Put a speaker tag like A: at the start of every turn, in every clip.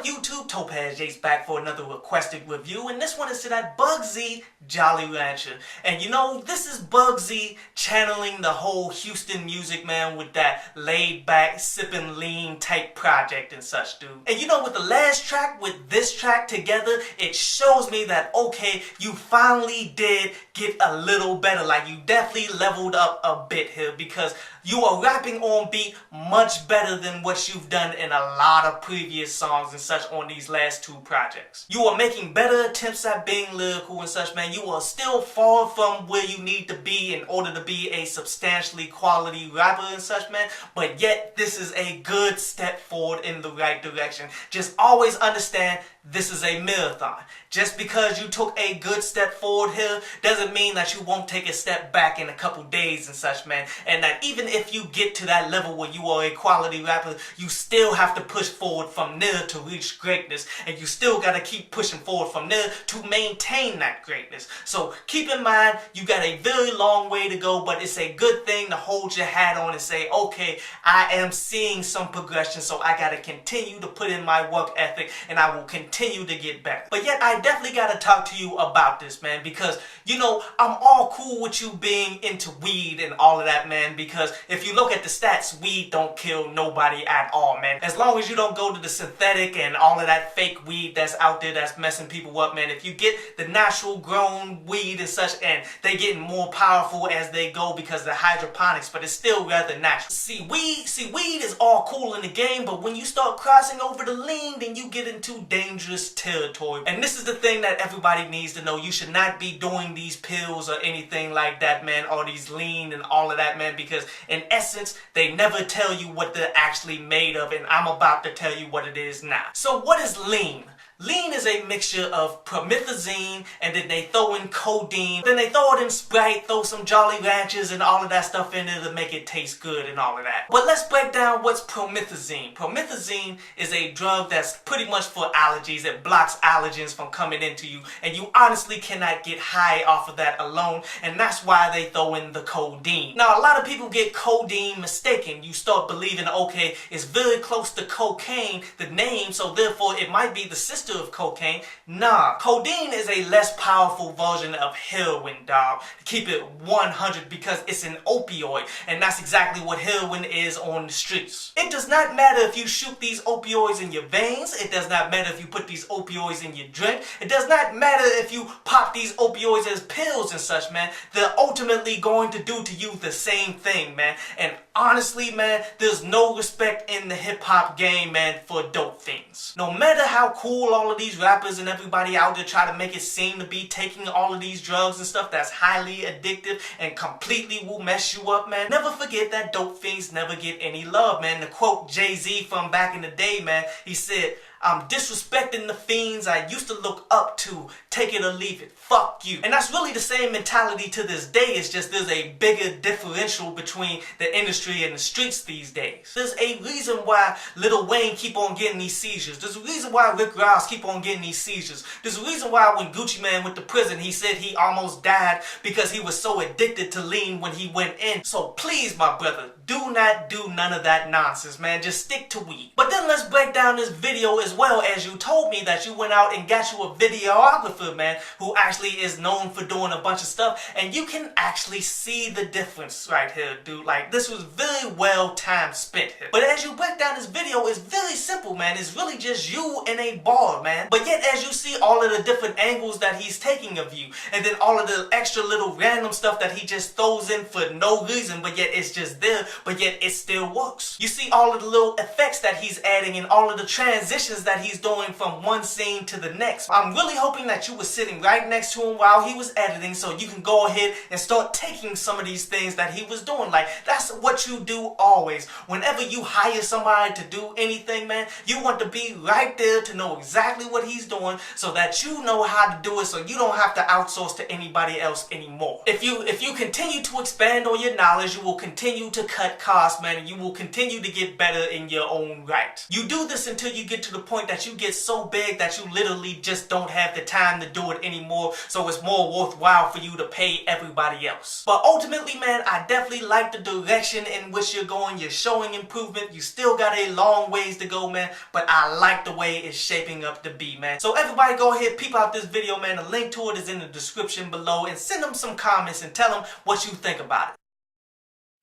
A: YouTube? Topaz Jace back for another requested review, and this one is to that Bugsy Jolly Rancher. And you know, this is Bugsy channeling the whole Houston music, man, with that laid back, sipping lean type project and such, dude. And you know, with the last track, with this track together, it shows me that, okay, you finally did get a little better. Like, you definitely leveled up a bit here, because you are rapping on beat much better than what you've done in a lot of previous songs and such on these last two projects. You are making better attempts at being lyrical and such, man. You are still far from where you need to be in order to be a substantially quality rapper and such, man. But yet, this is a good step forward in the right direction. Just always understand, this is a marathon. Just because you took a good step forward here doesn't mean that you won't take a step back in a couple days and such, man. And that even if you get to that level where you are a quality rapper, you still have to push forward from there to reach greatness. And you still got to keep pushing forward from there to maintain that greatness. So keep in mind, you got a very long way to go, but it's a good thing to hold your hat on and say, okay, I am seeing some progression, so I got to continue to put in my work ethic, and I will continue to get better. But yet, I definitely got to talk to you about this, man, because, you know, I'm all cool with you being into weed and all of that, man, because if you look at the stats, weed don't kill nobody at all, man. As long as you don't go to the synthetic and all of that fake weed that's out there that's messing people up, man. If you get the natural grown weed and such, and they getting more powerful as they go because of the hydroponics, but it's still rather natural. See, weed is all cool in the game, but when you start crossing over the lean, then you get into dangerous territory. And this is the thing that everybody needs to know. You should not be doing these pills or anything like that, man, or these lean and all of that, man, because in essence, they never tell you what they're actually made of, and I'm about to tell you what it is now. So what is lean? Lean is a mixture of promethazine, and then they throw in codeine, then they throw it in Sprite, throw some Jolly Ranchers and all of that stuff in there to make it taste good and all of that. But let's break down what's promethazine. Promethazine is a drug that's pretty much for allergies. It blocks allergens from coming into you, and you honestly cannot get high off of that alone, and that's why they throw in the codeine. Now, a lot of people get codeine mistaken. You start believing, okay, it's very close to cocaine, the name, so therefore it might be the sister of cocaine. Nah, codeine is a less powerful version of heroin, dog. Keep it 100, because it's an opioid, and that's exactly what heroin is on the streets. It does not matter if you shoot these opioids in your veins. It does not matter if you put these opioids in your drink. It does not matter if you pop these opioids as pills and such, man. They're ultimately going to do to you the same thing, man. And honestly, man, there's no respect in the hip-hop game, man, for dope things. No matter how cool all of these rappers and everybody out there try to make it seem to be taking all of these drugs and stuff that's highly addictive and completely will mess you up, man, never forget that dope fiends never get any love, man. To quote Jay-Z from back in the day, man, he said, "I'm disrespecting the fiends I used to look up to. Take it or leave it. Fuck you." And that's really the same mentality to this day. It's just there's a bigger differential between the industry and the streets these days. There's a reason why Lil Wayne keep on getting these seizures. There's a reason why Rick Ross keep on getting these seizures. There's a reason why when Gucci Mane went to prison, he said he almost died because he was so addicted to lean when he went in. So please, my brother, do not do none of that nonsense, man. Just stick to weed. But then let's break down this video as well, as you told me that you went out and got you a videographer, man, who actually is known for doing a bunch of stuff, and you can actually see the difference right here, dude. Like, this was very well time spent here. But as you break down this video, it's very simple, man. It's really just you in a bar, man. But yet, as you see all of the different angles that he's taking of you, and then all of the extra little random stuff that he just throws in for no reason, but yet it's just there, but yet it still works. You see all of the little effects that he's adding and all of the transitions that he's doing from one scene to the next. I'm really hoping that you were sitting right next to him while he was editing, so you can go ahead and start taking some of these things that he was doing. Like, that's what you do always. Whenever you hire somebody to do anything, man, you want to be right there to know exactly what he's doing, so that you know how to do it, so you don't have to outsource to anybody else anymore. If you continue to expand on your knowledge, you will continue to cut cut costs, man, and you will continue to get better in your own right. You do this until you get to the point that you get so big that you literally just don't have the time to do it anymore, so it's more worthwhile for you to pay everybody else. But ultimately, man, I definitely like the direction in which you're going. You're showing improvement. You still got a long ways to go, man, but I like the way it's shaping up to be, man. So everybody go ahead, peep out this video, man. The link to it is in the description below, and send them some comments and tell them what you think about it.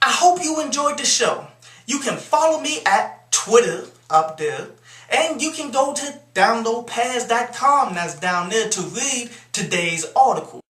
A: I hope you enjoyed the show. You can follow me at Twitter up there, and you can go to downloadpads.com, that's down there, to read today's article.